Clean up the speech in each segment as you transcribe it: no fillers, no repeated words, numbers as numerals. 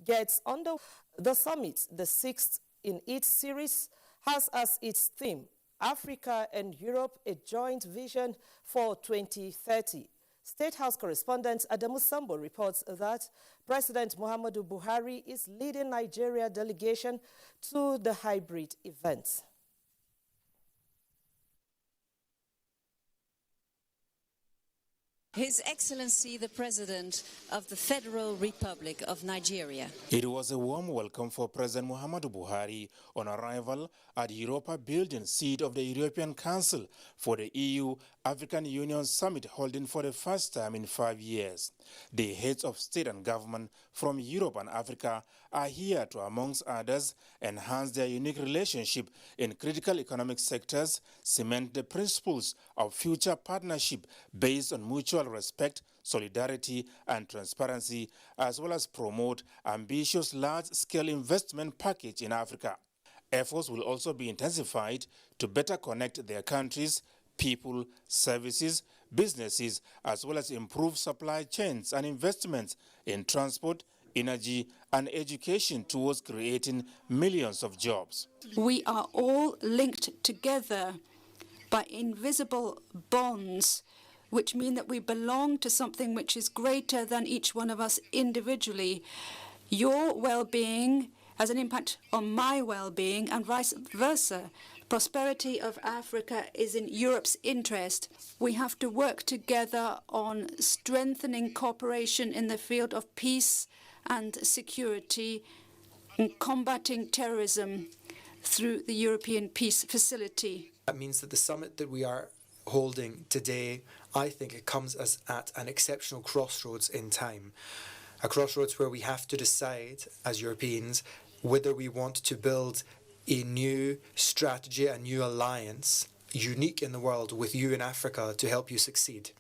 gets under. The summit, the sixth in its series, has as its theme Africa and Europe, a joint vision for 2030. State House correspondent Adamu Sambo reports that President Muhammadu Buhari is leading Nigeria delegation to the hybrid event. His Excellency the President of the Federal Republic of Nigeria. It was a warm welcome for President Muhammadu Buhari on arrival at the Europa building seat of the European Council for the EU-African Union Summit holding for the first time in 5 years. The heads of state and government from Europe and Africa are here to, amongst others, enhance their unique relationship in critical economic sectors, cement the principles of future partnership based on mutual respect, solidarity and transparency, as well as promote ambitious large-scale investment package in Africa. Efforts will also be intensified to better connect their countries, people, services, businesses, as well as improve supply chains and investments in transport, energy and education towards creating millions of jobs. We are all linked together by invisible bonds, which mean that we belong to something which is greater than each one of us individually. Your well-being has an impact on my well-being and vice versa. Prosperity of Africa is in Europe's interest. We have to work together on strengthening cooperation in the field of peace and security and combating terrorism through the European Peace Facility. That means that the summit that we are holding today, I think it comes at an exceptional crossroads in time. A crossroads where we have to decide as Europeans whether we want to build a new strategy, a new alliance, unique in the world with you in Africa to help you succeed.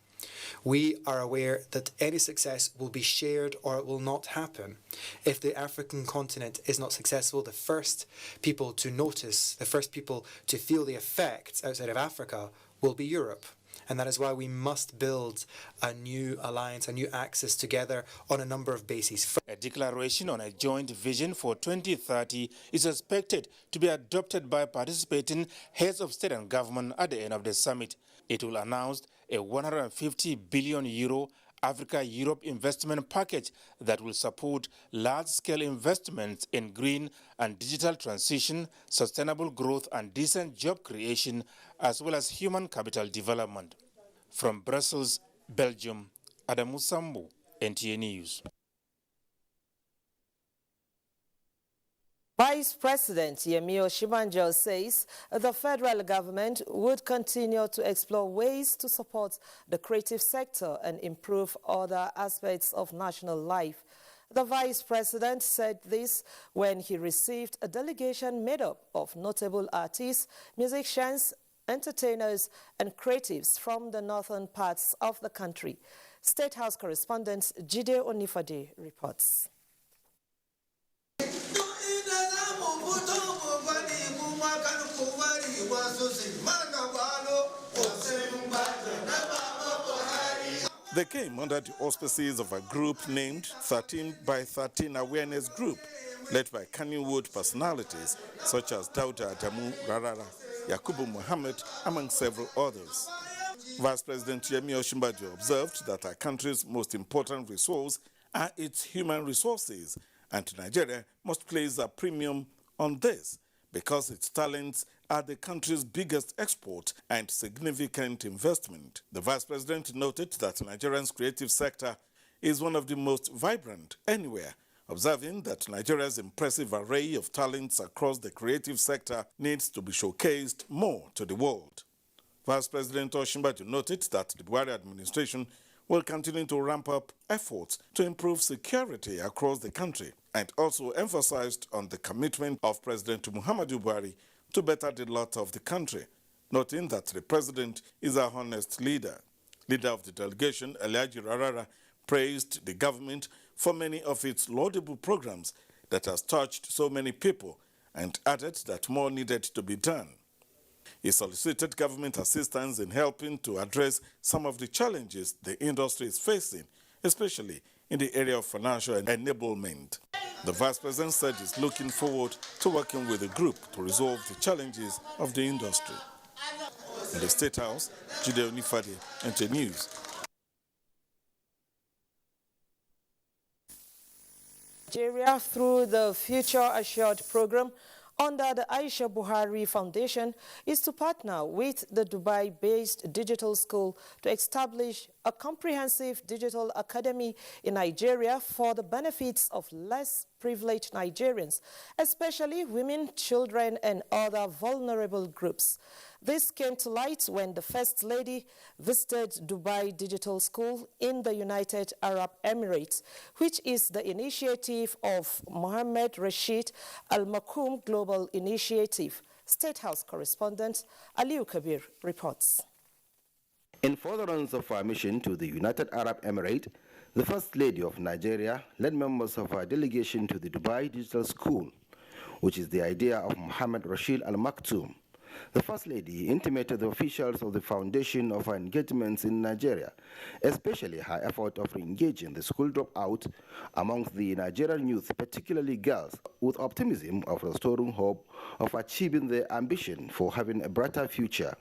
We are aware that any success will be shared or it will not happen. If the African continent is not successful, the first people to notice, the first people to feel the effects outside of Africa will be Europe. And that is why we must build a new alliance, a new axis together on a number of bases. A declaration on a joint vision for 2030 is expected to be adopted by participating heads of state and government at the end of the summit. It will announce a €150 billion Africa-Europe investment package that will support large-scale investments in green and digital transition, sustainable growth and decent job creation, as well as human capital development. From Brussels, Belgium, Adamu Sambu, NTA News. Vice President Yemi Osinbajo says the federal government would continue to explore ways to support the creative sector and improve other aspects of national life. The Vice President said this when he received a delegation made up of notable artists, musicians, entertainers and creatives from the northern parts of the country. State House correspondent Jide Onifade reports. They came under the auspices of a group named 13 by 13 Awareness Group, led by Kannywood personalities such as Dauda Adamu Rarara, Yakubu Muhammad, among several others. Vice President Yemi Osinbajo observed that our country's most important resource are its human resources, and Nigeria must place a premium on this because its talents are the country's biggest export and significant investment. The Vice President noted that Nigeria's creative sector is one of the most vibrant anywhere, observing that Nigeria's impressive array of talents across the creative sector needs to be showcased more to the world. Vice President Osinbajo noted that the Buhari administration will continue to ramp up efforts to improve security across the country, and also emphasized on the commitment of President Muhammadu Buhari to better the lot of the country, noting that the president is a honest leader. Leader of the delegation, Alhaji Rarara, praised the government for many of its laudable programs that has touched so many people and added that more needed to be done. He solicited government assistance in helping to address some of the challenges the industry is facing, especially in the area of financial enablement. The Vice President said he's looking forward to working with the group to resolve the challenges of the industry. In the State House, Jide Onifade, NT News. Nigeria, through the Future Assured program under the Aisha Buhari Foundation, is to partner with the Dubai-based digital school to establish a comprehensive digital academy in Nigeria for the benefits of less privileged Nigerians, especially women, children, and other vulnerable groups. This came to light when the First Lady visited Dubai Digital School in the United Arab Emirates, which is the initiative of Mohammed Rashid Al Maktoum Global Initiative. State House correspondent Aliu Kabir reports. In furtherance of our mission to the United Arab Emirates, the First Lady of Nigeria led members of our delegation to the Dubai Digital School, which is the idea of Mohammed Rashid Al Maktoum. The First Lady intimated the officials of the foundation of her engagements in Nigeria, especially her effort of engaging the school dropout amongst the Nigerian youth, particularly girls, with optimism of restoring hope of achieving their ambition for having a brighter future.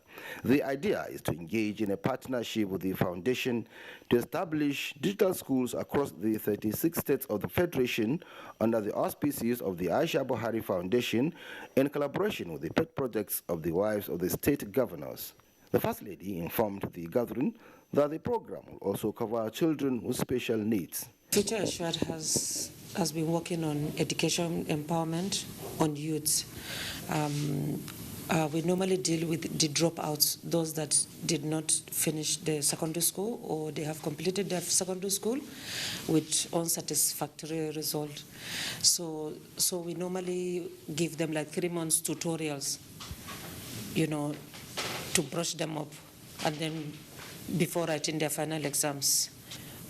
The idea is to engage in a partnership with the foundation to establish digital schools across the 36 states of the Federation under the auspices of the Aisha Buhari Foundation in collaboration with the pet projects of the wives of the state governors. The First Lady informed the gathering that the program will also cover children with special needs. Future Assured has been working on education empowerment on youths. We normally deal with the dropouts, those that did not finish their secondary school or they have completed their secondary school with unsatisfactory result. So we normally give them like 3 months tutorials, to brush them up, and then before writing their final exams.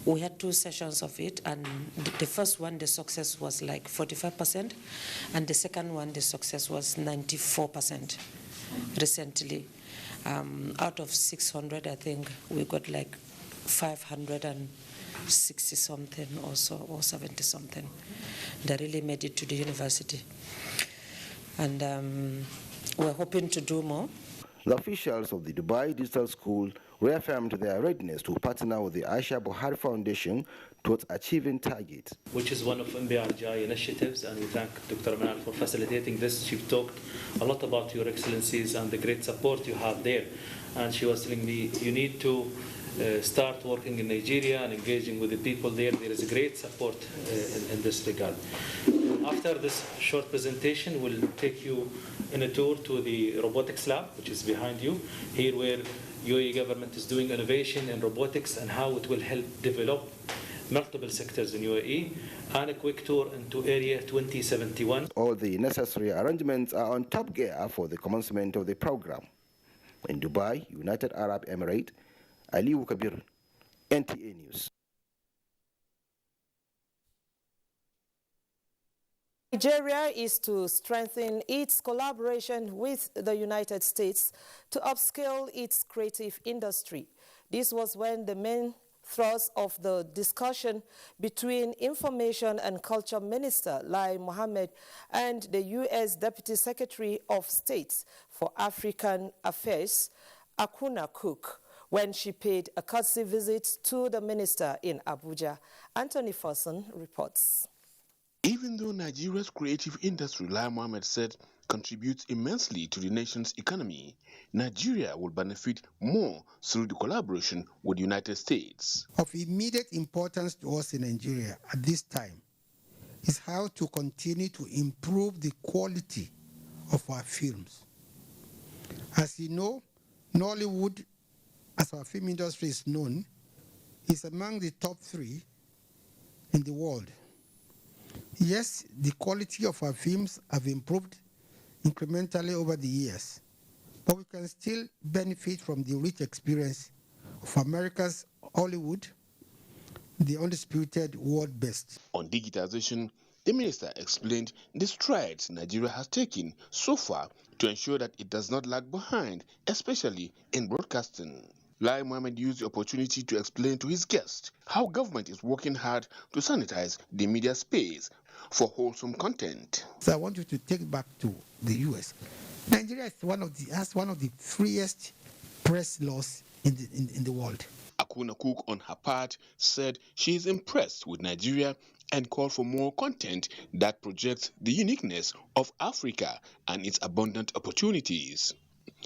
We had 2 sessions of it, and the first one, the success was like 45%, and the second one, the success was 94% recently. Out of 600, I think we got like 560 something or so, or 70 something that really made it to the university. And we're hoping to do more. The officials of the Dubai Digital School reaffirmed their readiness to partner with the Aisha Buhari Foundation towards achieving targets. Which is one of MBRGI initiatives, and we thank Dr. Manal for facilitating this. She talked a lot about your excellencies and the great support you have there. And she was telling me, you need to start working in Nigeria and engaging with the people there. There is a great support in this regard. After this short presentation, we'll take you in a tour to the robotics lab, which is behind you, here where UAE government is doing innovation in robotics and how it will help develop multiple sectors in UAE, and a quick tour into Area 2071. All the necessary arrangements are on top gear for the commencement of the program. In Dubai, United Arab Emirates, Aliu Kabir, NTA News. Nigeria is to strengthen its collaboration with the United States to upscale its creative industry. This was when the main thrust of the discussion between Information and Culture Minister Lai Mohammed and the U.S. Deputy Secretary of State for African Affairs, Akuna Cook, when she paid a courtesy visit to the minister in Abuja. Anthony Fossen reports. Even though Nigeria's creative industry, Lai Mohammed said, contributes immensely to the nation's economy, Nigeria will benefit more through the collaboration with the United States. Of immediate importance to us in Nigeria at this time is how to continue to improve the quality of our films. As you know, Nollywood, as our film industry is known, is among the top 3 in the world. Yes, the quality of our films have improved incrementally over the years, but we can still benefit from the rich experience of America's Hollywood, the undisputed world best. On digitization, the minister explained the strides Nigeria has taken so far to ensure that it does not lag behind, especially in broadcasting. Lai Mohammed used the opportunity to explain to his guests how government is working hard to sanitize the media space, for wholesome content. So I want you to take it back to the US. Nigeria is has one of the freest press laws in the world. Akuna Cook, on her part, said she is impressed with Nigeria and called for more content that projects the uniqueness of Africa and its abundant opportunities.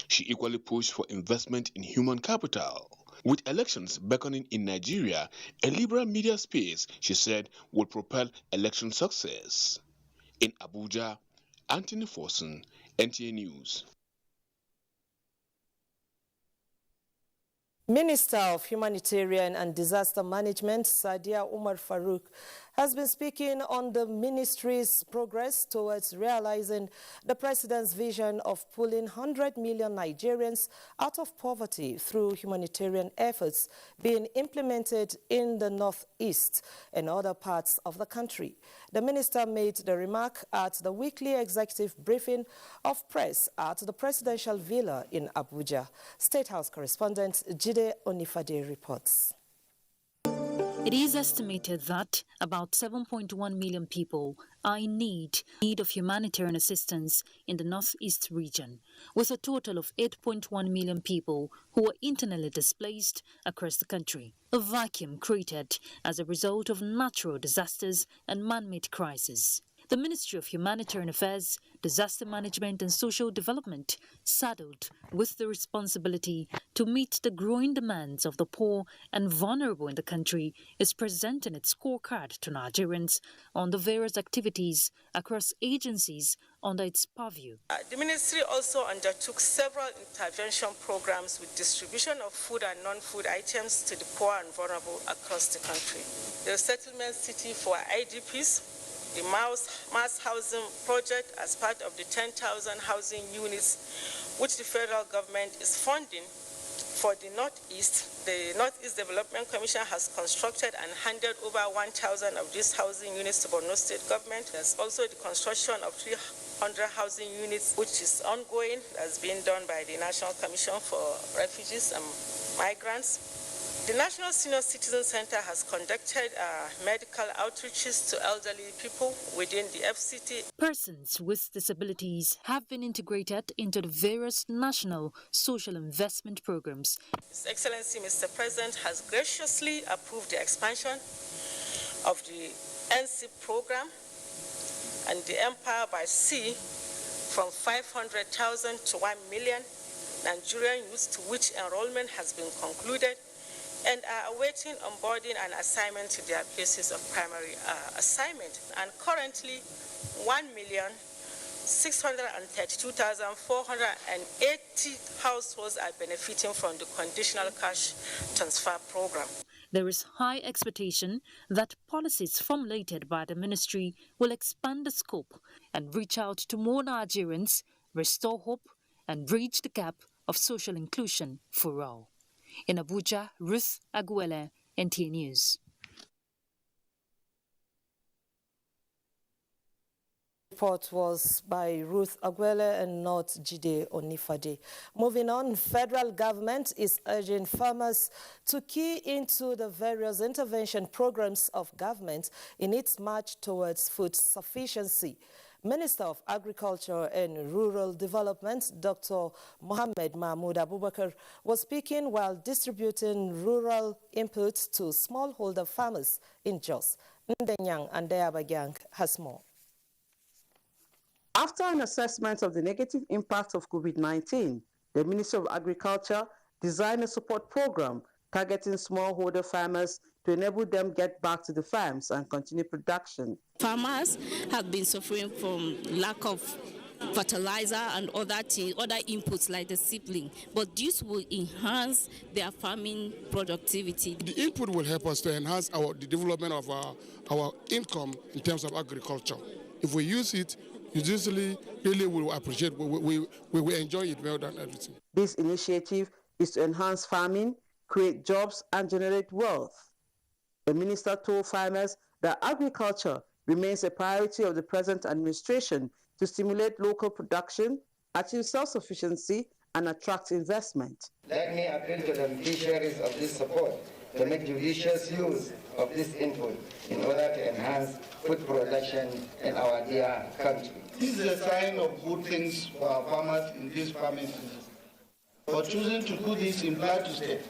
She equally pushed for investment in human capital. With elections beckoning in Nigeria, a liberal media space, she said, will propel election success. In Abuja, Anthony Forson, NTA News. Minister of Humanitarian and Disaster Management, Sadia Umar Farouk, has been speaking on the ministry's progress towards realizing the president's vision of pulling 100 million Nigerians out of poverty through humanitarian efforts being implemented in the northeast and other parts of the country. The minister made the remark at the weekly executive briefing of press at the presidential villa in Abuja. State House correspondent Jide Onifade reports. It is estimated that about 7.1 million people are in need of humanitarian assistance in the northeast region, with a total of 8.1 million people who are internally displaced across the country. A vacuum created as a result of natural disasters and man-made crises. The Ministry of Humanitarian Affairs, Disaster Management and Social Development, saddled with the responsibility to meet the growing demands of the poor and vulnerable in the country, is presenting its scorecard to Nigerians on the various activities across agencies under its purview. The ministry also undertook several intervention programs with distribution of food and non-food items to the poor and vulnerable across the country. The settlement city for IDPs, the mass housing project as part of the 10,000 housing units which the federal government is funding for the Northeast. The Northeast Development Commission has constructed and handed over 1,000 of these housing units to Borno State government. There's also the construction of 300 housing units, which is ongoing, that's being done by the National Commission for Refugees and Migrants. The National Senior Citizen Center has conducted medical outreaches to elderly people within the FCT. Persons with disabilities have been integrated into the various national social investment programs. His Excellency Mr. President has graciously approved the expansion of the NCIP program and the Empire by Sea from 500,000 to 1 million Nigerian youths, to which enrollment has been concluded, and are awaiting onboarding and assignment to their places of primary assignment. And currently, 1,632,480 households are benefiting from the conditional cash transfer program. There is high expectation that policies formulated by the ministry will expand the scope and reach out to more Nigerians, restore hope, and bridge the gap of social inclusion for all. In Abuja, Ruth Aguele, NTA News. Report was by Ruth Aguele and not Jide Onifade. Moving on, federal government is urging farmers to key into the various intervention programs of government in its march towards food sufficiency. Minister of Agriculture and Rural Development, Dr. Mohammed Mahmoud Abubakar, was speaking while distributing rural inputs to smallholder farmers in Jos. Ndenyang and Deabagyang has more. After an assessment of the negative impact of COVID-19, the Ministry of Agriculture designed a support program targeting smallholder farmers to enable them get back to the farms and continue production. Farmers have been suffering from lack of fertilizer and other inputs like the seedling, but this will enhance their farming productivity. The input will help us to enhance the development of our income in terms of agriculture. If we use it, usually really will appreciate, we will enjoy it more than everything. This initiative is to enhance farming, create jobs and generate wealth. The minister told farmers that agriculture remains a priority of the present administration to stimulate local production, achieve self-sufficiency and attract investment. Let me appeal to the beneficiaries of this support to make judicious use of this input in order to enhance food production in our dear country. This is a sign of good things for our farmers in this farming season. For choosing to do this in Plateau State,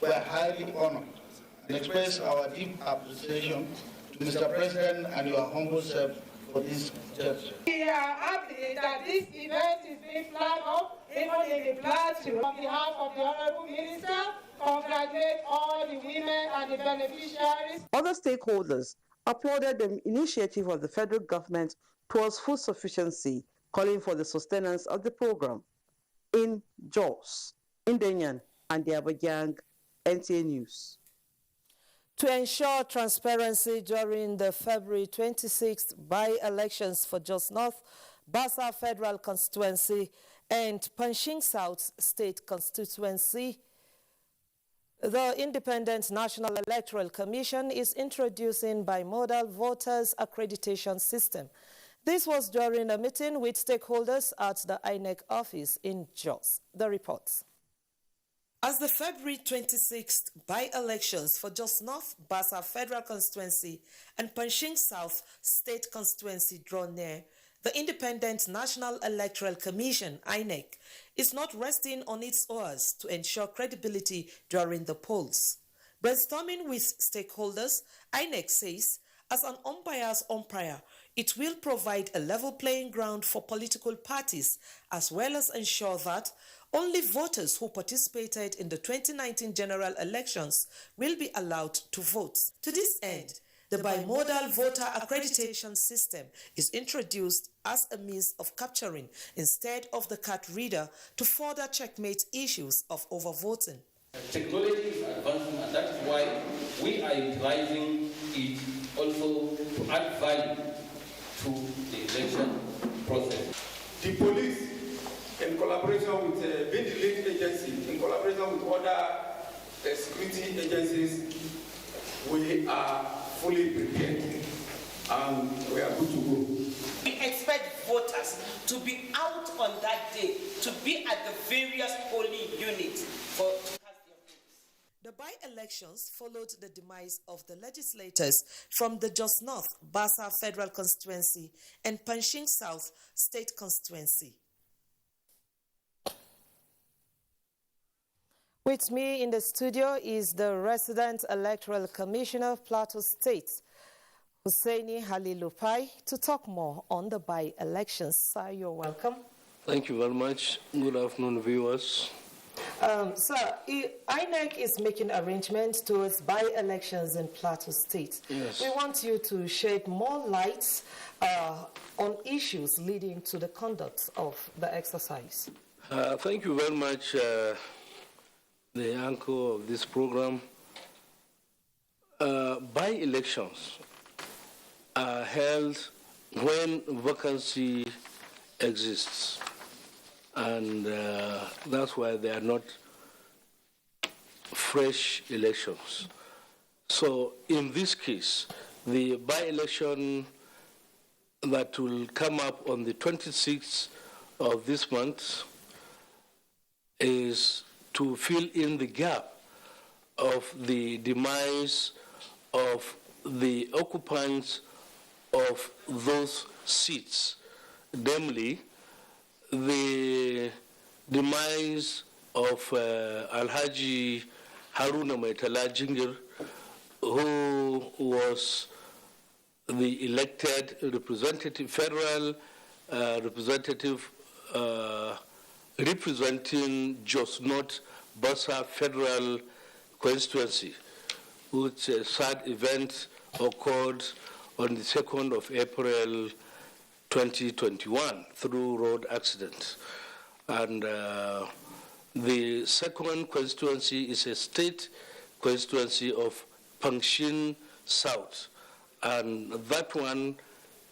we are highly honored and express our deep appreciation to Mr. President and your humble self for this gesture. We are happy that this event is being flagged up, even in the Plateau. On behalf of the Honorable Minister, congratulate all the women and the beneficiaries. Other stakeholders applauded the initiative of the federal government towards food sufficiency, calling for the sustenance of the program. In Jos, Indenyan, and the Abuja, NTA News. To ensure transparency during the February 26th by-elections for Jos North, Basa Federal Constituency, and Panching South State Constituency, the Independent National Electoral Commission is introducing bimodal voters accreditation system. This was during a meeting with stakeholders at the INEC office in Jos. The reports. As the February 26th by-elections for Jos North, Basa Federal Constituency and Panching South State Constituency draw near, the Independent National Electoral Commission, INEC, is not resting on its oars to ensure credibility during the polls. Brainstorming with stakeholders, INEC says, as an unbiased umpire, it will provide a level playing ground for political parties, as well as ensure that only voters who participated in the 2019 general elections will be allowed to vote. To this end, the bimodal voter accreditation system is introduced as a means of capturing instead of the card reader to further checkmate issues of overvoting. Technology is advancing, and that is why we are utilizing it also to add value to the election process. The police, in collaboration with the lead agency, in collaboration with other security agencies, we are fully prepared and we are good to go. We expect voters to be out on that day, to be at the various polling units to cast their votes. The by-elections followed the demise of the legislators from the Jos North, Basa Federal Constituency and Panching South State Constituency. With me in the studio is the resident electoral commissioner of Plateau State, Hussaini Halilupai, to talk more on the by-elections. Sir, you're welcome. Thank you very much. Good afternoon, viewers. Sir, INEC is making arrangements towards by-elections in Plateau State. Yes. We want you to shed more light on issues leading to the conduct of the exercise. Thank you very much, the anchor of this program. By-elections are held when vacancy exists, and that's why they are not fresh elections. So in this case, the by-election that will come up on the 26th of this month is to fill in the gap of the demise of the occupants of those seats, namely the demise of Alhaji Haruna Maitala Jingir, who was the elected representative, federal representative representing Jos North Basa Federal Constituency, which a sad event occurred on the 2nd of April 2021 through road accident. And the second constituency is a state constituency of Panching South. And that one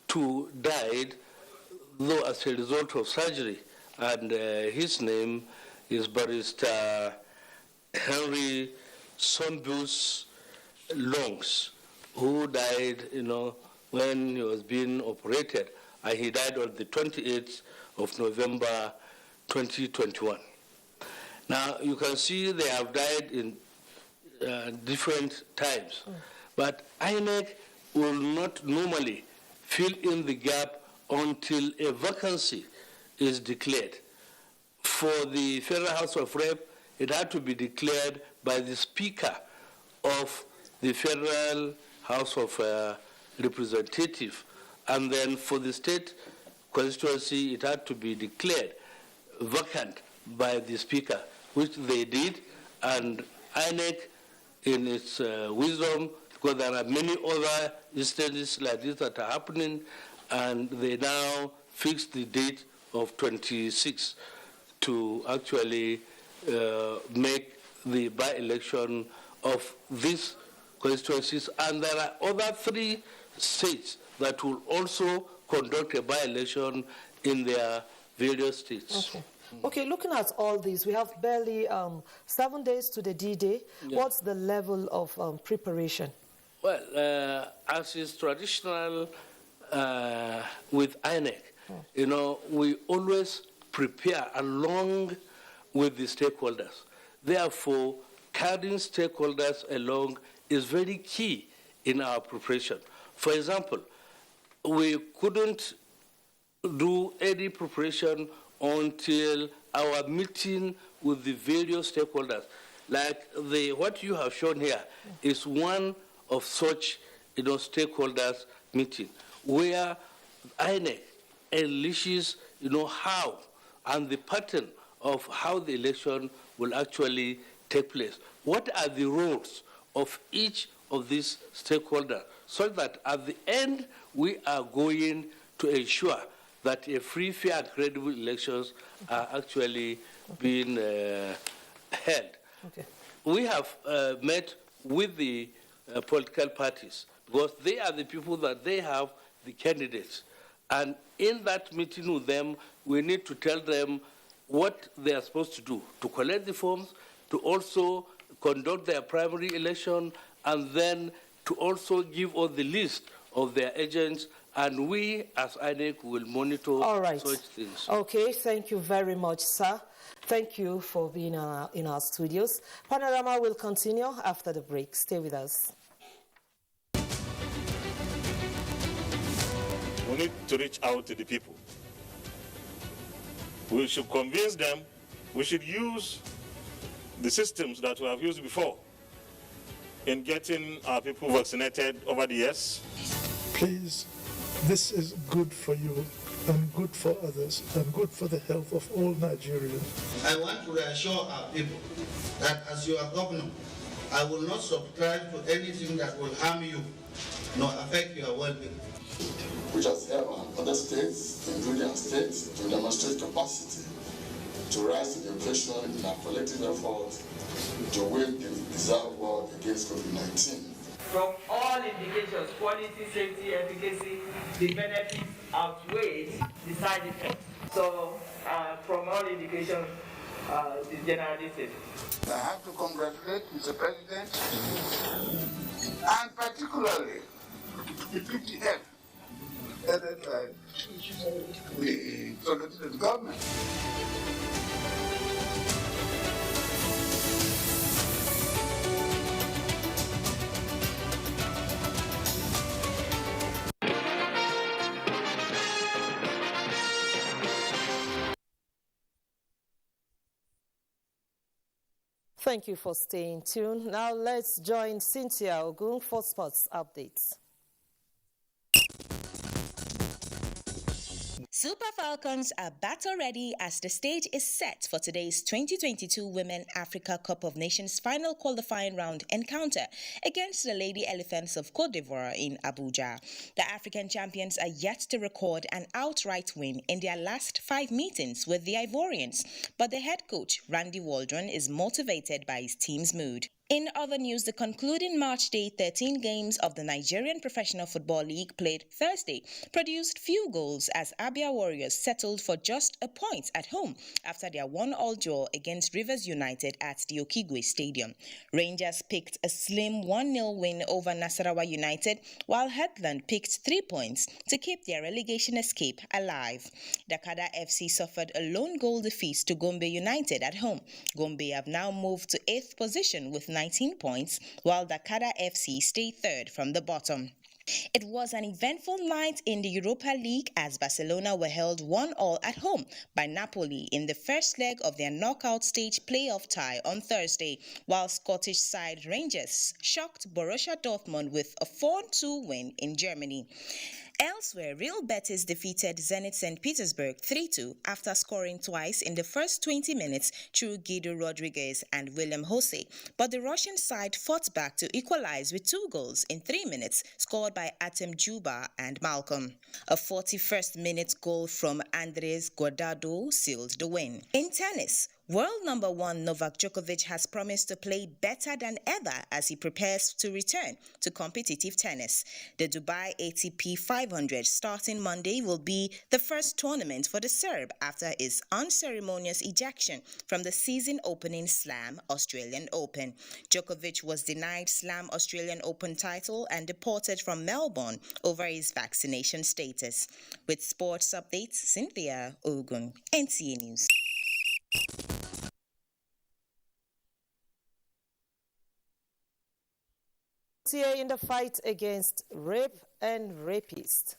too died, though as a result of surgery. And his name is Barrister Henry Sonbus Longs, who died, when he was being operated. And he died on the 28th of November 2021. Now, you can see they have died in different times. But INEC will not normally fill in the gap until a vacancy is declared. For the Federal House of Rep, it had to be declared by the Speaker of the Federal House of Representatives. And then for the state constituency, it had to be declared vacant by the Speaker, which they did. And INEC, in its wisdom, because there are many other instances like this that are happening, and they now fixed the date of 26 to actually make the by-election of these constituencies. And there are other 3 states that will also conduct a by-election in their various states. Okay. Okay, looking at all these, we have barely 7 days to the D-Day. Yeah. What's the level of preparation? Well, as is traditional with INEC, you know, we always prepare along with the stakeholders. Therefore, carrying stakeholders along is very key in our preparation. For example, we couldn't do any preparation until our meeting with the various stakeholders. Like what you have shown here is one of such, you know, stakeholders meeting where INEC unleashes, you know, how and the pattern of how the election will actually take place. What are the roles of each of these stakeholders, so that at the end we are going to ensure that a free, fair, and credible elections are actually being held. Okay. We have met with the political parties because they are the people that they have the candidates. And in that meeting with them, we need to tell them what they are supposed to do, to collect the forms, to also conduct their primary election, and then to also give us the list of their agents, and we as INEC will monitor such things. Okay, thank you very much, sir. Thank you for being in our studios. Panorama will continue after the break. Stay with us. We need to reach out to the people. We should convince them. We should use the systems that we have used before in getting our people vaccinated over the years. Please, this is good for you and good for others and good for the health of all Nigerians. I want to reassure our people that as your governor, I will not subscribe to anything that will harm you nor affect your well-being. Which has helped other states, including our states, to demonstrate capacity to rise to the occasion in our collective efforts to win the desired war against COVID-19. From all indications, quality, safety, efficacy, the benefits outweigh the side effects. So, from all indications, it's generally safe. I have to congratulate Mr. President and particularly the PTF headed by the Solitary government. Thank you for staying tuned. Now let's join Cynthia Ogun for sports updates. Super Falcons are battle-ready as the stage is set for today's 2022 Women Africa Cup of Nations final qualifying round encounter against the Lady Elephants of Côte d'Ivoire in Abuja. The African champions are yet to record an outright win in their last 5 meetings with the Ivorians, but the head coach, Randy Waldron, is motivated by his team's mood. In other news, the concluding March Day 13 games of the Nigerian Professional Football League played Thursday produced few goals as Abia Warriors settled for just a point at home after their 1-1 draw against Rivers United at the Okigwe Stadium. Rangers picked a slim 1-0 win over Nasarawa United, while Heartland picked 3 points to keep their relegation escape alive. Dakada FC suffered a lone goal defeat to Gombe United at home. Gombe have now moved to 8th position with 9 19 points, while Dakar FC stayed third from the bottom. It was an eventful night in the Europa League as Barcelona were held 1-1 at home by Napoli in the first leg of their knockout stage playoff tie on Thursday, while Scottish side Rangers shocked Borussia Dortmund with a 4-2 win in Germany. Elsewhere, Real Betis defeated Zenit St. Petersburg 3-2 after scoring twice in the first 20 minutes through Guido Rodriguez and William Jose. But the Russian side fought back to equalize with 2 goals in 3 minutes, scored by Artem Djuba and Malcolm. A 41st minute goal from Andres Guardado sealed the win. In tennis, world number 1 Novak Djokovic has promised to play better than ever as he prepares to return to competitive tennis. The Dubai ATP 500 starting Monday will be the first tournament for the Serb after his unceremonious ejection from the season-opening Slam Australian Open. Djokovic was denied Slam Australian Open title and deported from Melbourne over his vaccination status. With sports updates, Cynthia Ogun, NTA News. In the fight against rape and rapists.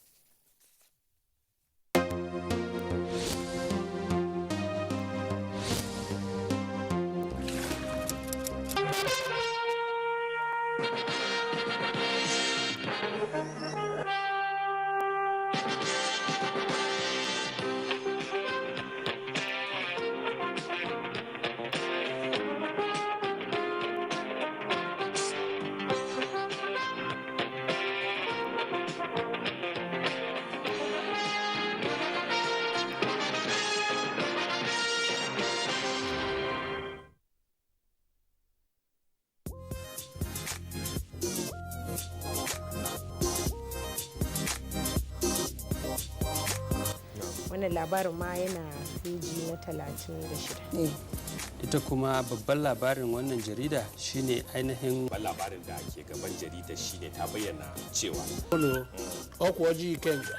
wannan labarin ma yana peji na 36. Ita kuma babban labarin wannan jarida shine ainihin labarin da ke gaban jarida shine ta bayyana cewa ọkwa ji kenga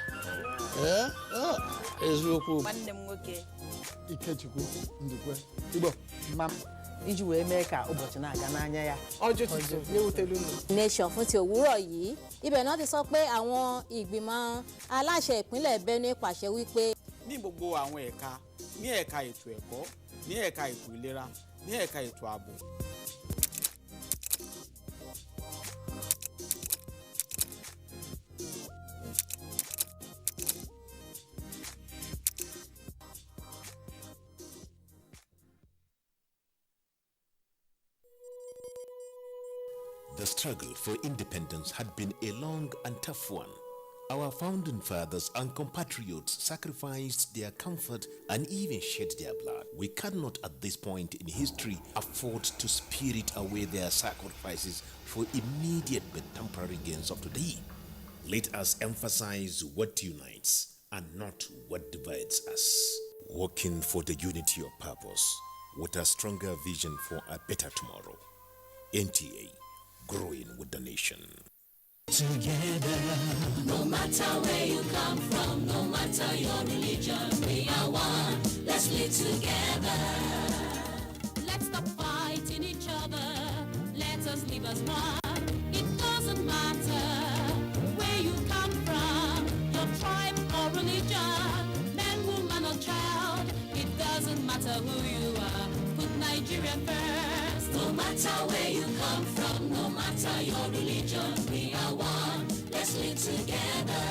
eziokwu nwanne m nwoke Ikechukwu Ndukwe Igbo mam iji wee mee ka ụbọchị na-aga n'anya ya ọjọ́ léwútẹ́lú nù. Nation fún ti òwúrọ̀ yìí ibẹ̀ náà ti sọ pé àwọn ìgbìmọ̀ aláṣẹ ìpínlẹ̀ Benue pàṣẹ wípé. ní gbogbo àwọn ẹ̀ka ní ẹ̀ka ètò ẹ̀kọ́ ní ẹ̀ka ètò ìlera ní ẹ̀ka ètò ààbò. The struggle for independence had been a long and tough one. Our founding fathers and compatriots sacrificed their comfort and even shed their blood. We cannot at this point in history afford to spirit away their sacrifices for immediate but temporary gains of today. Let us emphasize what unites and not what divides us. Working for the unity of purpose with a stronger vision for a better tomorrow. NTA, growing with the nation. Together, no matter where you come from, no matter your religion, we are one. Let's live together. Let's stop fighting each other. Let us live as one. It doesn't matter where you come from, your tribe or religion, man, woman or child. It doesn't matter who you are. Put Nigeria first. No matter where you come from, no matter your religion, we are one. Let's live together.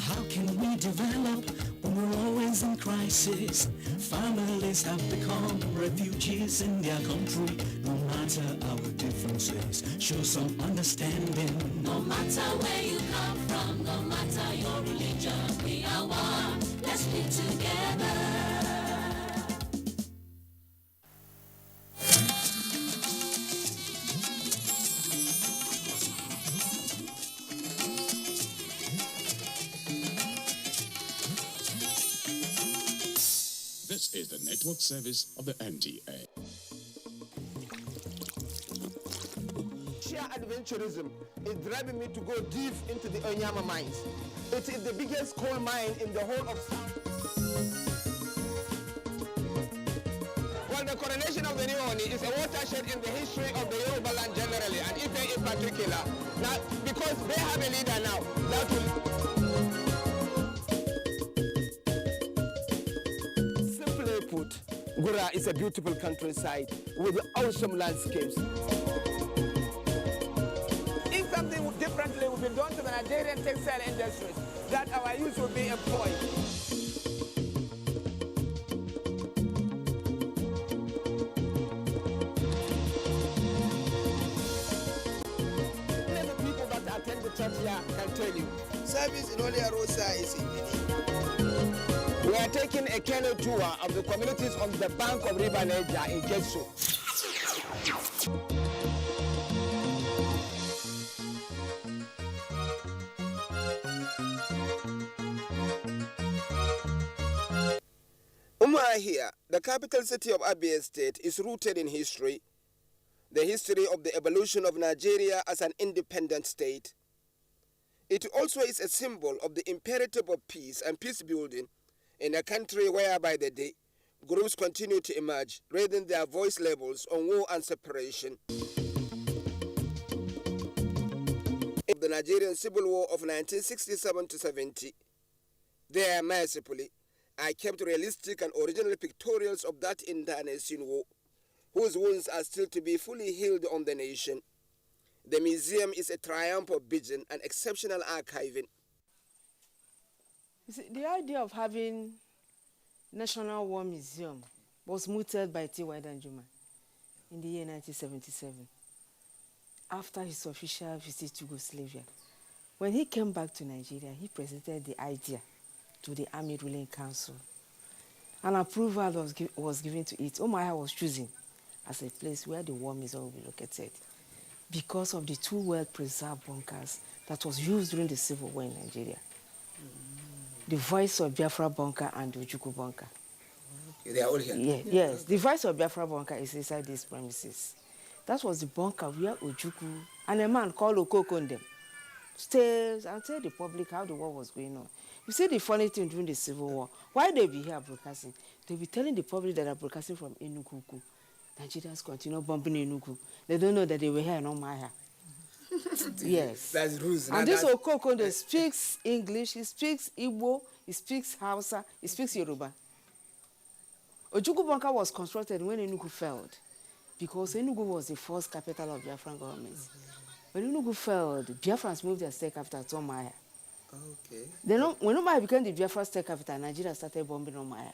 How can we develop when we're always in crisis? Families have become refugees in their country. No matter our differences, show some understanding. No matter where you come from, no matter your religion, we are one. Let's live together. This is the network service of the NTA. Sheer adventurism is driving me to go deep into the Onyama mines. It is the biggest coal mine in the whole of South. And the coronation of the new Oni is a watershed in the history of the Yoruba land generally, and Ife in particular. Now, because they have a leader now, that will... Simply put, Gura is a beautiful countryside with awesome landscapes. If something differently would be done to the Nigerian textile industries, that our youth will be employed. Only the people that attend the church here can tell you. Service in Holy Arosa is evening. We are taking a canoe tour of the communities on the bank of River Niger in Kesu. Umuahia, the capital city of Abia State, is rooted in history. The history of the evolution of Nigeria as an independent state. It also is a symbol of the imperative of peace and peace building in a country where by the day, groups continue to emerge, raising their voice levels on war and separation. In the Nigerian Civil War of 1967 to 70, there mercifully, I kept realistic and original pictorials of that internecine war, whose wounds are still to be fully healed on the nation. The museum is a triumph of vision and exceptional archiving. You see, the idea of having National War Museum was mooted by T.Y. Danjuma in the year 1977, after his official visit to Yugoslavia. When he came back to Nigeria, he presented the idea to the Army Ruling Council. An approval was given to it. Umuahia was chosen as a place where the War Museum will be located because of the two well-preserved bunkers that was used during the Civil War in Nigeria. The Voice of Biafra bunker and the Ojukwu bunker. They are all here? Yeah, yes, the Voice of Biafra bunker is inside these premises. That was the bunker where Ojukwu and a man called Okokondem stays and tell the public how the war was going on. You see the funny thing during the Civil War, why they be here broadcasting? They be telling the public that are broadcasting from Enugu. Nigerians continue bombing Enugu. They don't know that they were here in Umuahia. Yes. That's rules. And this Okokonde speaks English, he speaks Igbo, he speaks Hausa, he speaks Yoruba. Ojukwu bunker was constructed when Enugu failed, because Enugu was the first capital of Biafran government. When Enugu failed, Biafrans moved their state capital to Umuahia. Okay. Then, when Umuahia became the Biafra state capital, Nigeria started bombing Umuahia.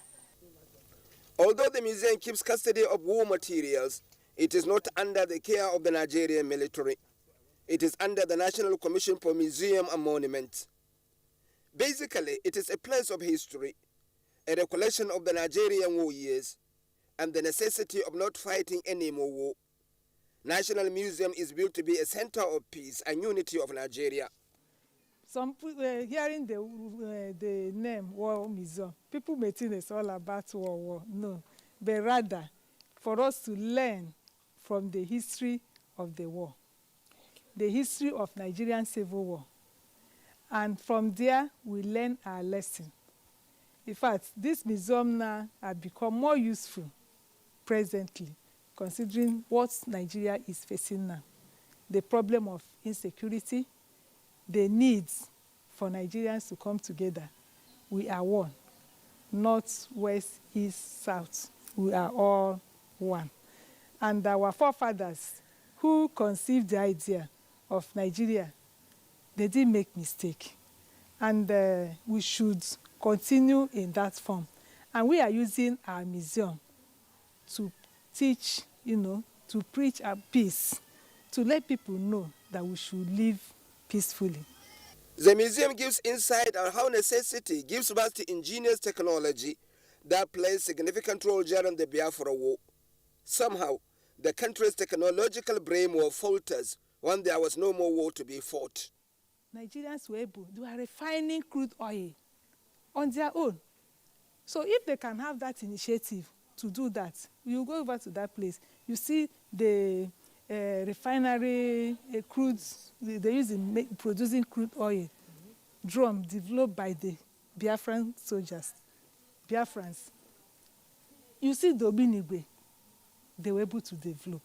Although the museum keeps custody of war materials, it is not under the care of the Nigerian military. It is under the National Commission for Museum and Monuments. Basically, it is a place of history, a recollection of the Nigerian war years, and the necessity of not fighting any more war. National Museum is built to be a center of peace and unity of Nigeria. Some hearing the name War Museum, people may think it's all about war. No, but rather for us to learn from the history of the war, the history of Nigerian Civil War, and from there we learn our lesson. In fact, this museum now has become more useful presently, considering what Nigeria is facing now, the problem of insecurity, the needs for Nigerians to come together. We are one. North, west, east, south. We are all one. And our forefathers who conceived the idea of Nigeria, they didn't make mistake. And we should continue in that form. And we are using our museum to teach, to preach peace, to let people know that we should live peacefully. The museum gives insight on how necessity gives birth to ingenious technology that plays a significant role during the Biafra War. Somehow, the country's technological brainwork falters when there was no more war to be fought. Nigerians were able, they are refining crude oil on their own. So if they can have that initiative to do that, you go over to that place, you see the refinery crudes, they use in producing crude oil, drum developed by the Biafran soldiers, Biafrans. You see Dobinigwe, they were able to develop.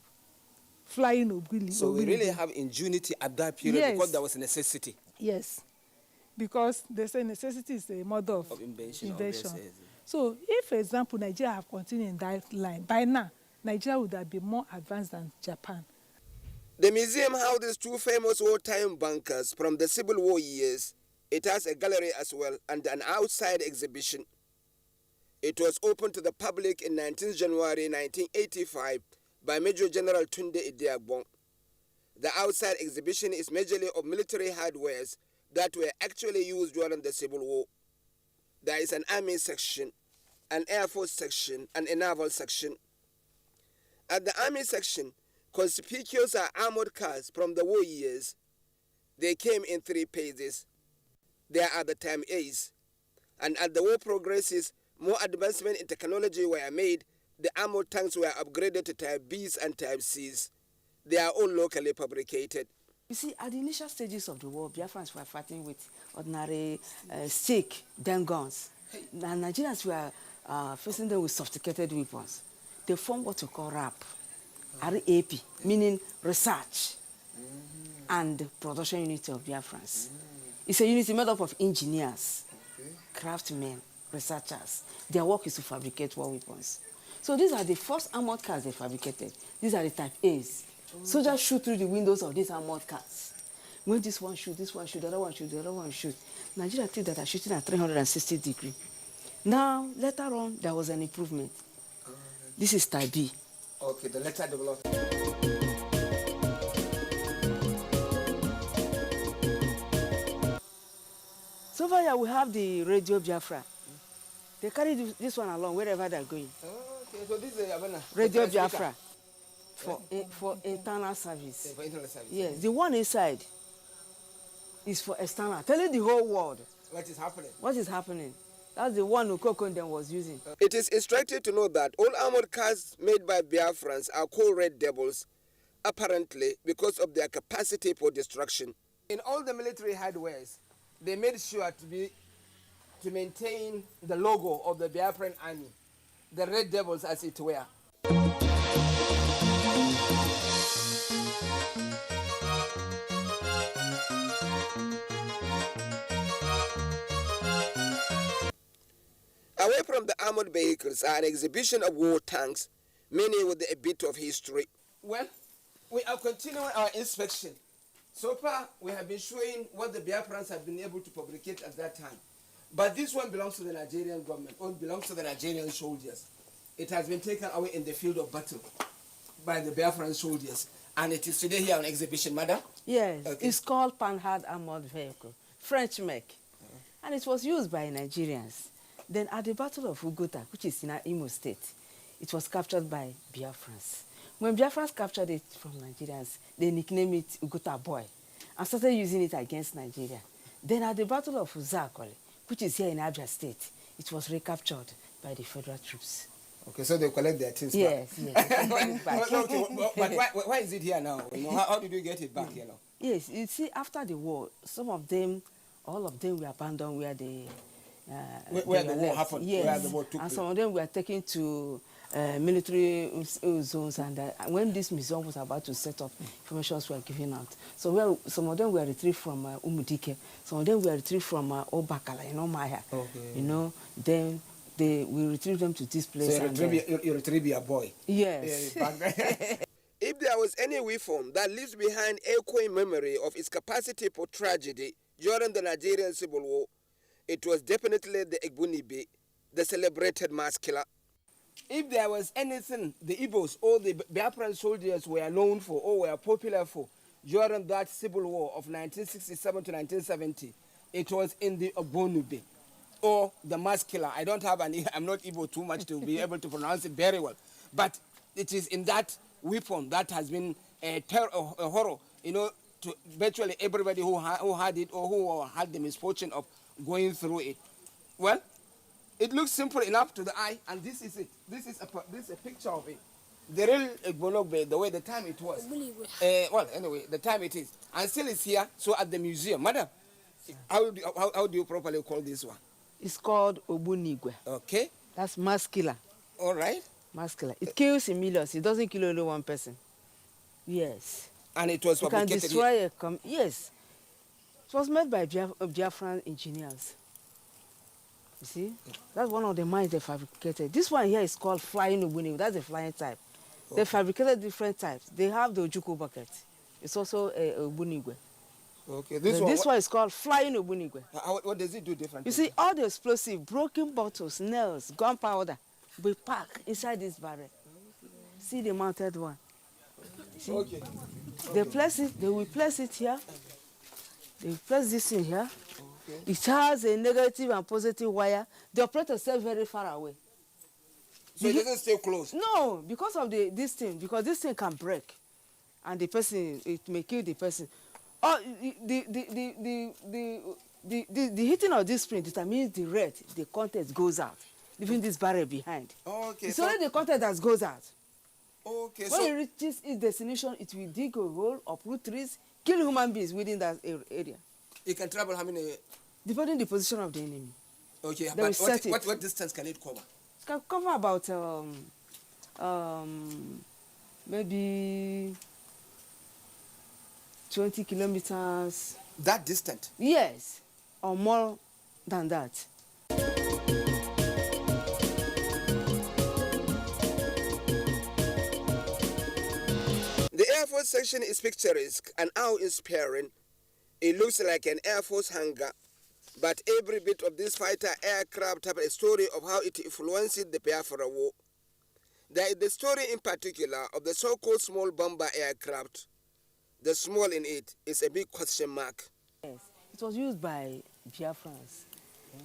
Flying Ogbili. So we really have ingenuity at that period, yes. because there was a necessity. Yes, because they say necessity is the mother of invention. So if, for example, Nigeria have continued in that line, by now, Nigeria would have been more advanced than Japan. The museum houses two famous wartime bunkers from the Civil War years. It has a gallery as well and an outside exhibition. It was opened to the public in 19th January 1985 by Major General Tunde Idiagbon. The outside exhibition is majorly of military hardwares that were actually used during the Civil War. There is an army section, an air force section, and a naval section. At the army section, conspicuous are armored cars from the war years. They came in 3 phases. There are the Time A's. And as the war progresses, more advancements in technology were made. The armored tanks were upgraded to Type B's and Type C's. They are all locally fabricated. You see, at the initial stages of the war, Biafrans were fighting with ordinary stick, then guns. And Nigerians were facing them with sophisticated weapons. They formed what we call RAP, RAP, meaning research and production unit of Biafrans. It's a unit made up of engineers, craftsmen, researchers. Their work is to fabricate war weapons. So these are the first armored cars they fabricated. These are the Type A's. Soldiers shoot through the windows of these armored cars. When this one shoot, the other one shoot, the other one shoot. Nigeria think that are shooting at 360 degrees. Now, later on, there was an improvement. This is Type B. Okay, the later developed. So far here we have the radio Biafra. They carry this one along wherever they're going. Okay, so this is Radio Biafra for internal service. For internal service. Yes, the one inside is for external. Telling the whole world what is happening. What is happening. That's the one Ukokondem was using. It is instructed to know that all armored cars made by Biafrans are called Red Devils, apparently because of their capacity for destruction. In all the military hardwares, they made sure to maintain the logo of the Biafran army, the Red Devils as it were. Away from the armored vehicles are an exhibition of war tanks, many with a bit of history. Well, we are continuing our inspection. So far, we have been showing what the Biafrans have been able to fabricate at that time. But this one belongs to the Nigerian government, or belongs to the Nigerian soldiers. It has been taken away in the field of battle by the Biafran soldiers. And it is today here on exhibition, madam? Yes, okay. It's called Panhard Armored Vehicle, French make. And it was used by Nigerians. Then at the Battle of Ugota, which is in Imo State, it was captured by Biafrans. When Biafrans captured it from Nigerians, they nicknamed it Ugota Boy and started using it against Nigeria. Then at the Battle of Uzakole, which is here in Abuja State, it was recaptured by the federal troops. Okay, so they collect their things back. Yes. But why is it here now? You know, how did you get it back here now? Yes, you see, after the war, some of them, all of them were abandoned where they where the war happened, yes. Where the war took and place. some of them were taken to military zones, and when this museum was about to set up, informations were given out. So some of them were retrieved from Umudike, some of them were retrieved from Obakala, Maya. Okay. Then we retrieved them to this place. So you retrieve your boy? Yes. If there was any weapon that leaves behind echoing memory of its capacity for tragedy during the Nigerian Civil War, it was definitely the Egbunibe, the celebrated mass killer. If there was anything the Igbos or the Biafran soldiers were known for or were popular for during that civil war of 1967 to 1970, it was in the Egbunibe, or the mass killer. I'm not Igbo too much to be able to pronounce it very well. But it is in that weapon that has been a horror, to virtually everybody who had it or who had the misfortune of going through it. Well, it looks simple enough to the eye, and this is it. This is a picture of it. The real Egbologbe, the way the time it was. Well, anyway, the time it is. And still it's here, so at the museum. Madam, how do you properly call this one? It's called Obunigwe. Okay. That's mass killer. All right. Mass killer. It kills in millions. It doesn't kill only one person. Yes. And it was You can fabricated destroy yes. It was made by Biafran engineers. You see? That's one of the mines they fabricated. This one here is called flying Ubuni. That's the flying type. Okay. They fabricated different types. They have the Ojuku bucket. It's also a Ubunigwe. Okay, this one is called flying Ubunigwe. What does it do differently? You see, all the explosive, broken bottles, nails, gunpowder, we pack inside this barrel. See the mounted one. See? Okay. They place it. They will place it here. They will place this in here. Okay. It has a negative and positive wire. The operator stays very far away. So it doesn't stay close? No, because of this thing. Because this thing can break, and the person, it may kill the person. Oh, the hitting of this spring determines the rate the content goes out, leaving this barrel behind. Okay. It's only the content that goes out. Okay. When it reaches its destination, it will dig a hole, uproot trees, kill human beings within that area. It can travel how many? Depending on the position of the enemy. Okay, but what distance can it cover? It can cover about maybe 20 kilometers. That distant? Yes, or more than that. The Air Force section is picturesque and awe-inspiring. It looks like an Air Force hangar, but every bit of this fighter aircraft have a story of how it influenced the Biafra War. There is the story in particular of the so-called small bomber aircraft. The small in it is a big question mark. Yes, it was used by Biafrans.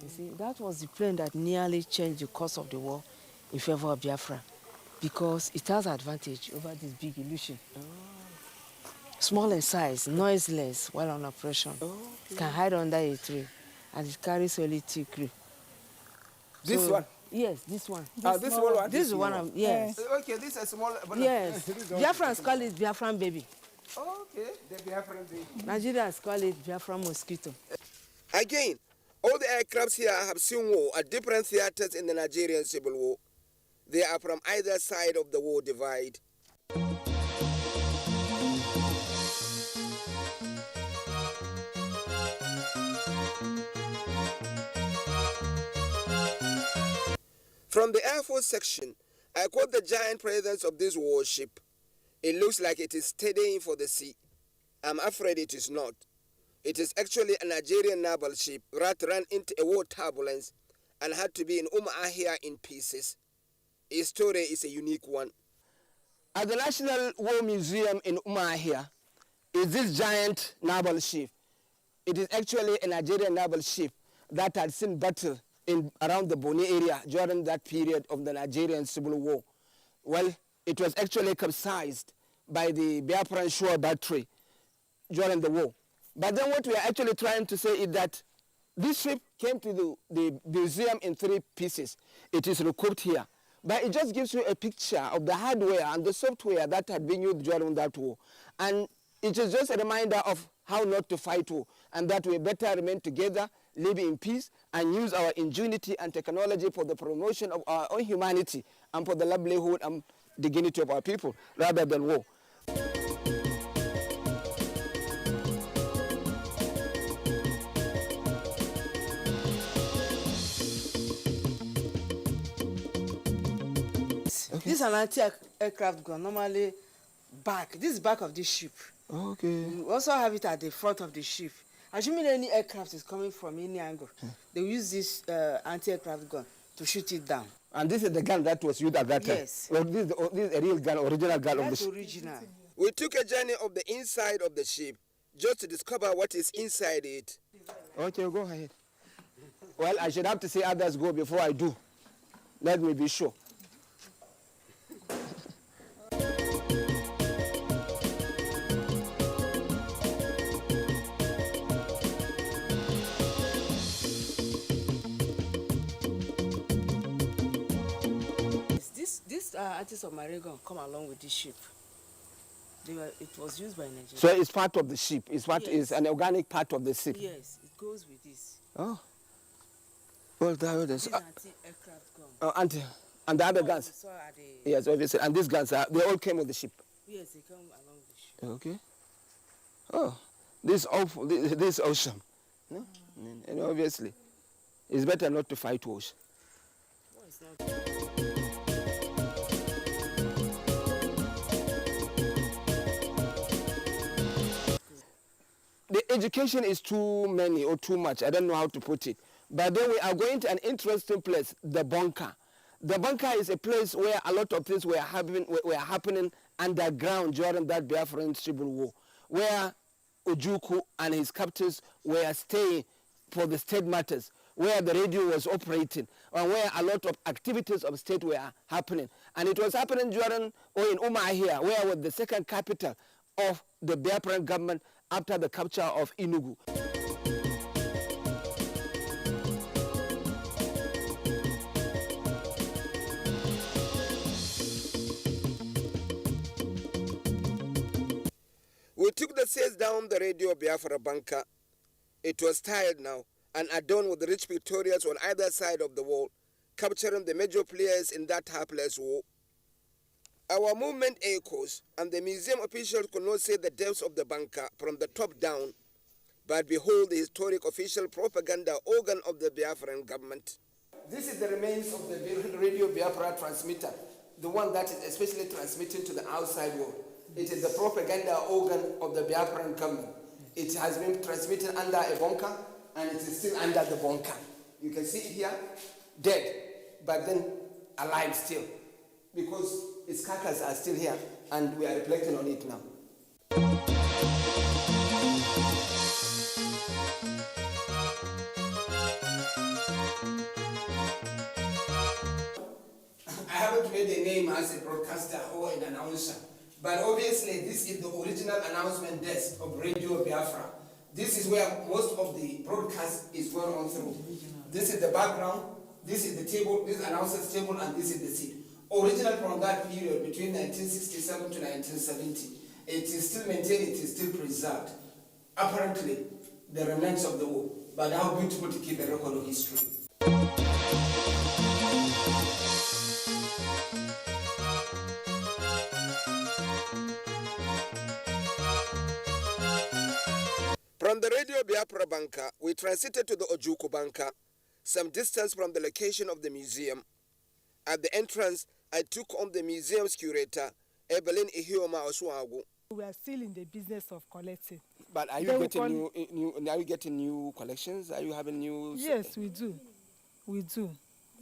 You see, that was the plane that nearly changed the course of the war in favor of Biafra, because it has advantage over this big illusion. Small in size, noiseless while on operation. It can hide under a tree, and it carries only 2 crew. This one? Yes, this one. This small one? This is one, yes. Okay, this is a small... Yes, Biafrans call it Biafran baby. Okay, the Biafran baby. Nigerians call it Biafran mosquito. Again, all the aircrafts here have seen war at different theaters in the Nigerian Civil War. They are from either side of the war divide. From the Air Force section, I quote the giant presence of this warship. It looks like it is steadying for the sea. I'm afraid it is not. It is actually a Nigerian naval ship that ran into a war turbulence and had to be in Umuahia in pieces. Its story is a unique one. At the National War Museum in Umuahia is this giant naval ship. It is actually a Nigerian naval ship that had seen battle around the Boni area during that period of the Nigerian Civil War. Well, it was actually capsized by the Biafran shore battery during the war. But then what we are actually trying to say is that this ship came to the museum in 3 pieces. It is recouped here. But it just gives you a picture of the hardware and the software that had been used during that war. And it is just a reminder of how not to fight war, and that we better remain together, live in peace, and use our ingenuity and technology for the promotion of our own humanity and for the livelihood and dignity of our people, rather than war. Okay. This is an anti-aircraft gun, normally back. This is back of this ship. Okay. We also have it at the front of the ship. Assuming any aircraft is coming from any angle, they will use this anti-aircraft gun to shoot it down. And this is the gun that was used at that time? Yes. Well, this is a real gun, original gun of the ship? That's original. We took a journey of the inside of the ship just to discover what is inside it. Okay, go ahead. Well, I should have to say others go before I do. Let me be sure. This anti-submarine gun come along with this ship. It was used by Nigeria. So it's part of the ship. It's what Yes. is an organic part of the ship. Yes, it goes with this. Oh. Well, that is This anti-aircraft gun. And the other guns? So are the... Yes, obviously. And these guns, they all came with the ship? Yes, they come along the ship. Okay. Oh, this is awesome. No? And obviously, it's better not to fight wars. No, it's not. The education is too many or too much. I don't know how to put it. But then we are going to an interesting place, the bunker. The bunker is a place where a lot of things were happening underground during that Biafran civil war, where Ojukwu and his captors were staying for the state matters, where the radio was operating, and where a lot of activities of state were happening. And it was happening during, or in Umahia, where was the second capital of the Biafran government after the capture of Enugu. We took the sails down the Radio Biafra bunker. It was tired now and adorned with rich pictorials on either side of the wall, capturing the major players in that hapless war. Our movement echoes, and the museum officials could not say the depths of the bunker from the top down, but behold the historic official propaganda organ of the Biafran government. This is the remains of the Radio Biafra transmitter, the one that is especially transmitting to the outside world. It is the propaganda organ of the Biafran government. It has been transmitted under a bunker, and it is still under the bunker. You can see it here, dead, but then alive still, because its carcass are still here, and we are reflecting on it now. I haven't made a name as a broadcaster or an announcer, but obviously this is the original announcement desk of Radio Biafra. This is where most of the broadcast is going on through. This is the background, this is the table, this is announcer's table, and this is the seat. Original from that period between 1967 to 1970. It is still maintained, it is still preserved. Apparently, the remains of the war, but how beautiful to keep a record of history. From the Radio Biafra bunker, we transited to the Ojukwu bunker, some distance from the location of the museum. At the entrance, I took on the museum's curator, Evelyn Ihioma Oswagu. We are still in the business of collecting. But are you getting new collections? Are you having new? Yes, we do. We do.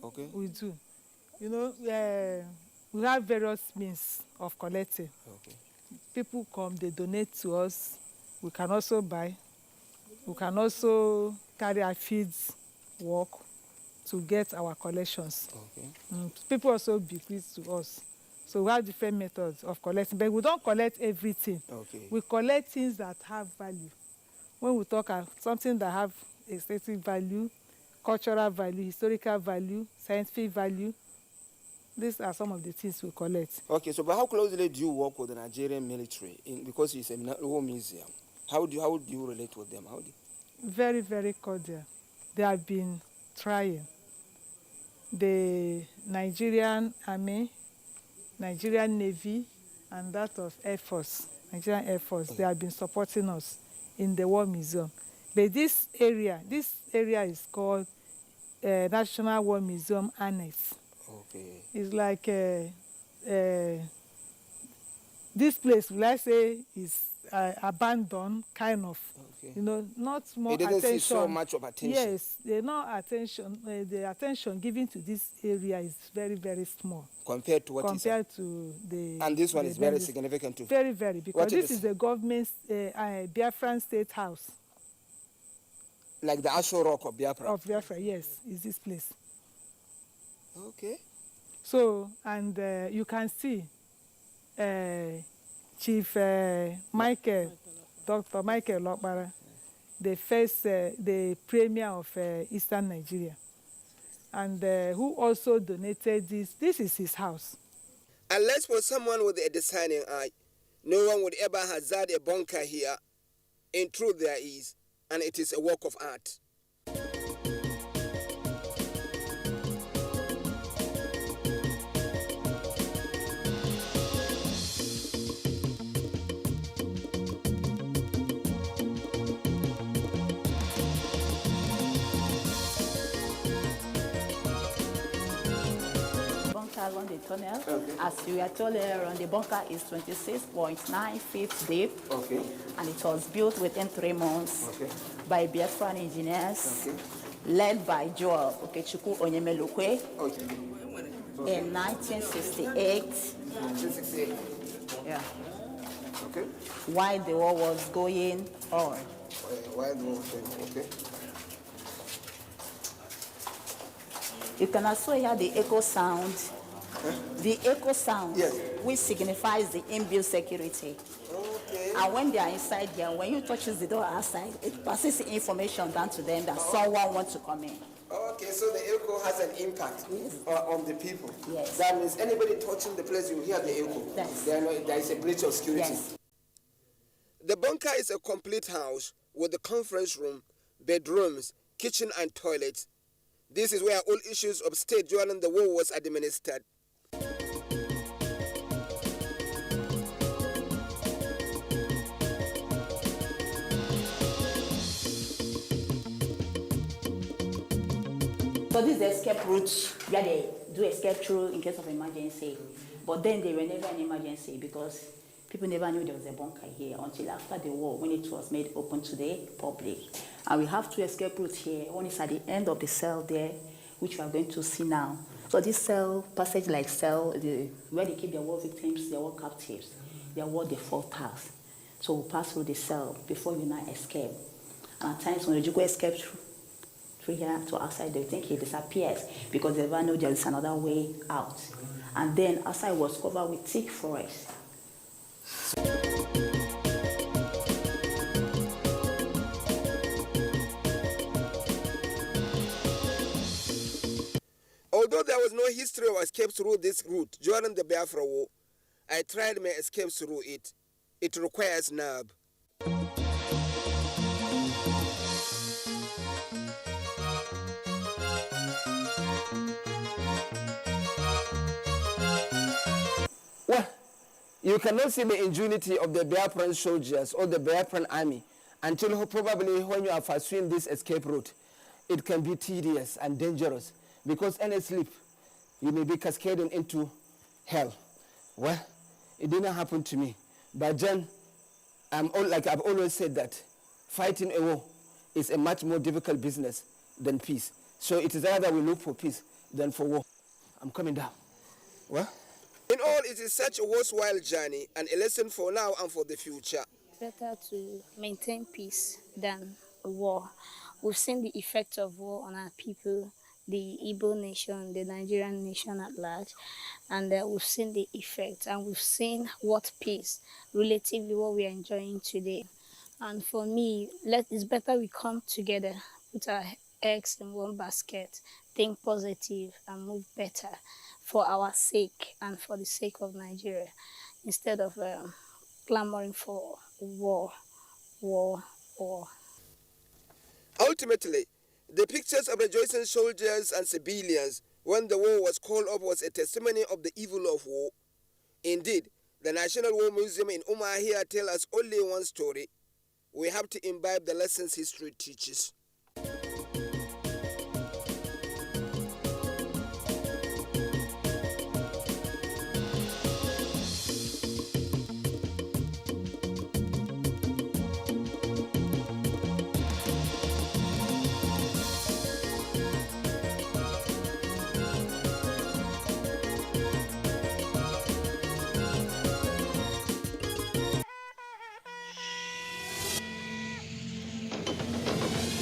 Okay. We do. You know, we have various means of collecting. Okay. People come, they donate to us. We can also buy. We can also carry our fields work to get our collections. Okay. People also bequeath to us. So we have different methods of collecting, but we don't collect everything. Okay. We collect things that have value. When we talk about something that have aesthetic value, cultural value, historical value, scientific value, these are some of the things we collect. Okay, so but how closely do you work with the Nigerian military? Because it's a war museum. How do you relate with them? Very, very cordial. They have been trying. The Nigerian Army, Nigerian Navy, and that of Nigerian Air Force, they have been supporting us in the War Museum. But this area is called National War Museum Annex. Okay. It's like this place, will I say, is abandoned, kind of. Okay. You know, not more attention. It doesn't see so much of attention. Yes, the attention given to this area is very, very small. Compared to what compared to the. And this one is very significant too. Very, very, because this is the government's Biafran State House. Like the Asho Rock of Biafra. Of Biafra, yes, is this place. Okay. So, and you can see Chief Michael, Dr. Michael Lokbara, the premier of Eastern Nigeria, and who also donated this. This is his house. Unless for someone with a discerning eye, no one would ever hazard a bunker here. In truth, there is, and it is a work of art. along the tunnel. Okay. As you were told earlier on, the bunker is 26.9 feet deep. Okay. And it was built within 3 months by Biafran engineers, led by Joel Okechukwu Onyemelukwe in 1968. 1968. Yeah. Okay. While the war was going on. While the war was going on, okay. You can also hear the echo sound. The echo sound, yes, which signifies the inbuilt security. Okay. And when they are inside here, when you touch the door outside, it passes the information down to them that someone wants to come in. Okay, so the echo has an impact on the people. Yes. That means anybody touching the place, you hear the echo. Yes. There is a breach of security. Yes. The bunker is a complete house with a conference room, bedrooms, kitchen, and toilets. This is where all issues of state during the war was administered. So this is the escape route where they do escape through in case of emergency. But then there were never an emergency because people never knew there was a bunker here until after the war when it was made open to the public. And we have 2 escape routes here. One is at the end of the cell there, which we are going to see now. So this cell, passage-like cell, where they keep their war victims, their war captives, their war defaulters. So we'll pass through the cell before you now escape. And at times when you go escape through here to outside, they think he disappears because they never know there is another way out. And then outside was covered with thick forest. Although there was no history of escape through this route during the Biafra War, I tried my escape through it. It requires nerve. Well, you cannot see the ingenuity of the Biafran soldiers or the Biafran army until probably when you are pursuing this escape route. It can be tedious and dangerous because any slip, you may be cascading into hell. Well, it didn't happen to me. But then, like I've always said that fighting a war is a much more difficult business than peace. So it is rather we look for peace than for war. I'm coming down. Well? In all, it is such a worthwhile journey and a lesson for now and for the future. Better to maintain peace than war. We've seen the effect of war on our people, the Igbo nation, the Nigerian nation at large, and we've seen the effect, and we've seen what peace, relatively what we are enjoying today. And for me, it's better we come together, put our eggs in one basket, think positive, and move better for our sake and for the sake of Nigeria, instead of clamoring for war. Ultimately, the pictures of rejoicing soldiers and civilians when the war was called off was a testimony of the evil of war. Indeed, the National War Museum in Umuahia tells us only one story. We have to imbibe the lessons history teaches.